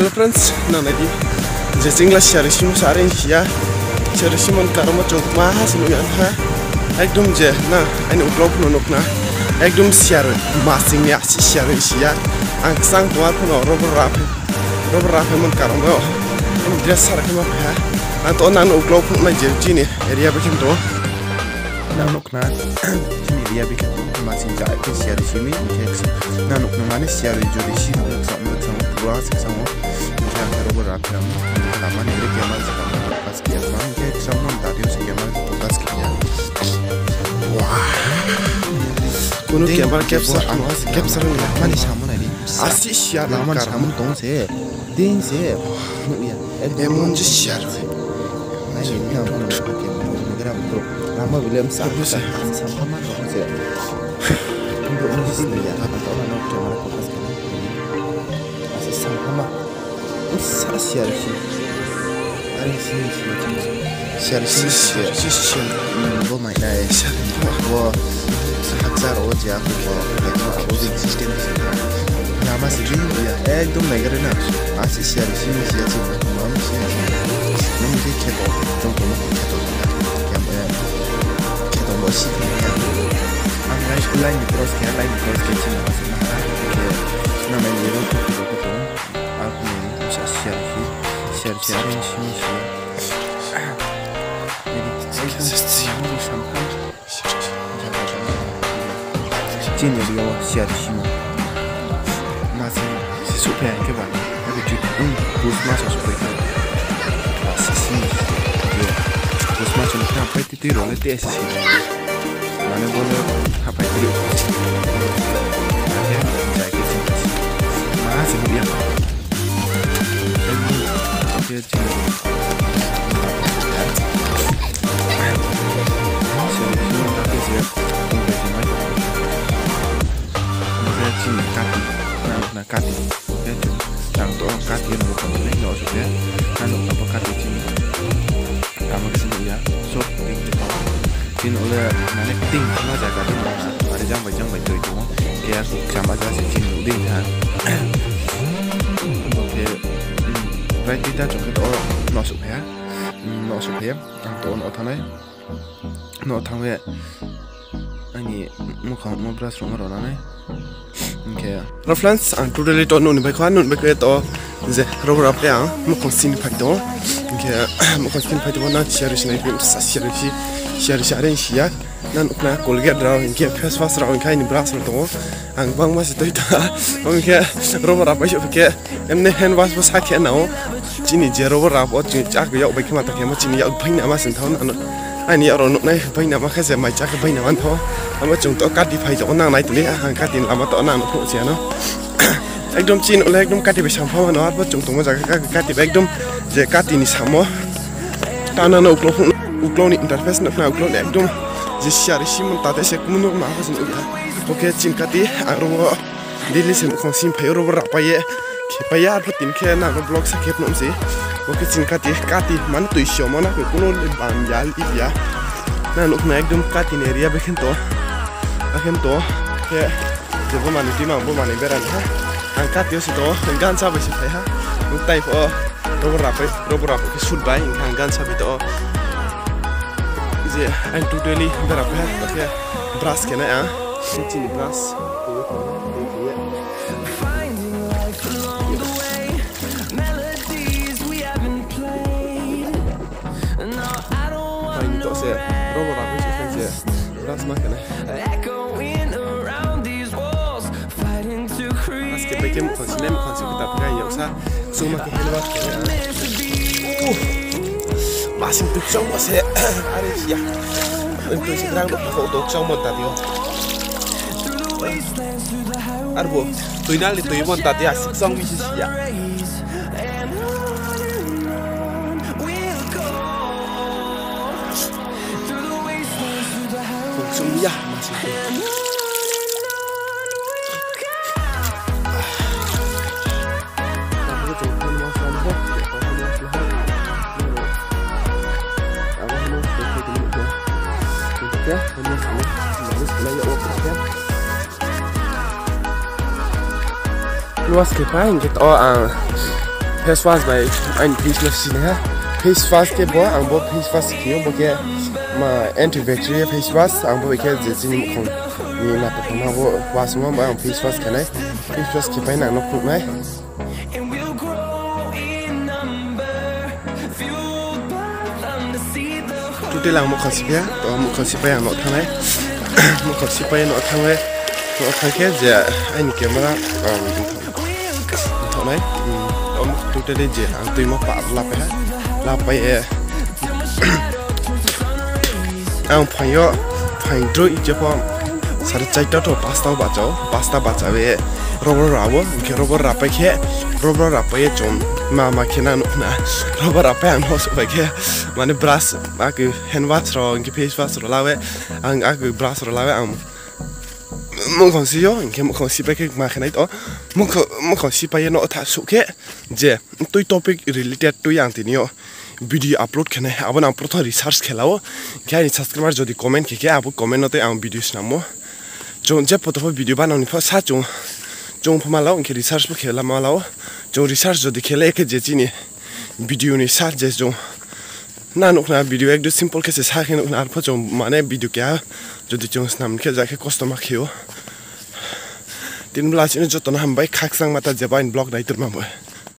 Hello friends, nanti jadi share simu saring ya, share simu karena cuma mahas nu yang ha, ekdom je, nah ini uklop nunuk nah, ekdom share masing ya si share ya, angsang tuar pun robber rapi mun karena dia sarak mah ya, atau nanu uklop pun aja jini area bikin tuh, nanuk nah, jini dia bikin masing jadi share sini, nanuk mana share jadi sini sama pulang sama robber rapi lama nih kemal sekarang pas kemal kayak sama tadi usia kemal pas kemal wah kuno kemal capsar mana sama nih asih siar lama sama dong sih ding sih ya emang just siar nah ini apa nih kemal negara bro lama William sama sama dong sih untuk musik ya atau mana kemal pas kemal asih sama Sa share shi. Ari share. Bo mai dai. Bo hakzar o ja ko housing system. Nama sih ya. Ekdom negara na. Asi share shi ya sih. Mam sih. Nam ke keto. Jom ko keto. Yang keto bo sih ya. Ang line terus ke sini masih mahal. Nama ini itu aku share sini jadi dia share sini masih super coba aku juga bus masuk super masih sini bus masuk apa itu tiru nanti sih mana boleh apa itu ya jadi masih dia kita coba masuk ya untuk tanah ya ini muka mau beras rumah orang nih oke reference today itu nun baik itu je robber apa ya muka sini pakai oke muka sini pakai mana share ya nan ukna kolget draw inke face wash draw inke ni beras itu ang bang masih itu oke robber apa sih oke emne hand wash bos hake nao Cini jero berapa? Cak ya, baik mata kamu cini ya, baik nama sentau nano. Ani ya orang nai baik nama kasih mai cak baik nama tu. Ama contoh kadi baik tu orang naik tu ni, kadi lama tu orang tu siapa no. Ekdom cini oleh ekdom kadi bersama mana apa contoh macam kadi ekdom je kadi ni sama. Tanah no uklon ni interface nak uklon ekdom je share simun tadi saya kumunuk mana sih ni. Oke cini kadi orang dili sem kongsim payoro berapa ye. Bayar putin ke na blog sakit nom sih, oke singkat kati mana tuh isu mana ke kuno banjal ya, nah nuk naik dum kati area bikin to ke jadi mana di mana mana beran ha, angkat yo situ enggan sabi sih ha, nuk type robber apa ke sudbai enggan sabi to, jadi antu daily berapa ha, oke beras kena ya, sini beras. Robber apa sih kan sih? Beras makan Mas kita bikin konsumsi kita pakai ya usah semua kita lewat masih tuh coba sih hari ya untuk sekarang foto coba tadi arbo tuh ini tuh ibu tadi asik song bisa ya ya masih luas ke paling kita face wash by ein face wash sini ha face wash ke bo ang bo face wash kyo bo ke ma antibacterial face wash ang bo ke je sini khong ni na pa ma bo wash ma ba face wash kanai face wash ke pai na no khuk nai tu lang mo khosipya to mo khosipya no thanai mo khosipya no thanai to khake je ai camera thonai tu te je ang tui mo pa la pa e ang phayo phai dro I je pom sar chai ta to pasta ba cha we robor rawo ke robor ra pa ke robor ra pa e chom ma kena no na robor ra pa ang ho so ba ke mane brush aku hand wash ro ke face wash ro lawe ang aku brush ro lawe ang mo kon si yo ke mo kon si pa ke ma kena to mo kon si pa ye no tha su ke je tui topic related to yang tinio video upload kena abon ang proto research khelao ke subscriber jodi comment ke abu comment note ang videos namo jon je poto video banoni pho sa jong phama lao ke research pho khela ma lao jong research jodi khele ke je chini video ni sa je jong na nokna video ekdo simple ke se sa khe nokna pho jong mane video kya jodi jong snam ke ja ke customer khio tin bla sin jotona ham bai khaksang mata je bain blog dai tur ma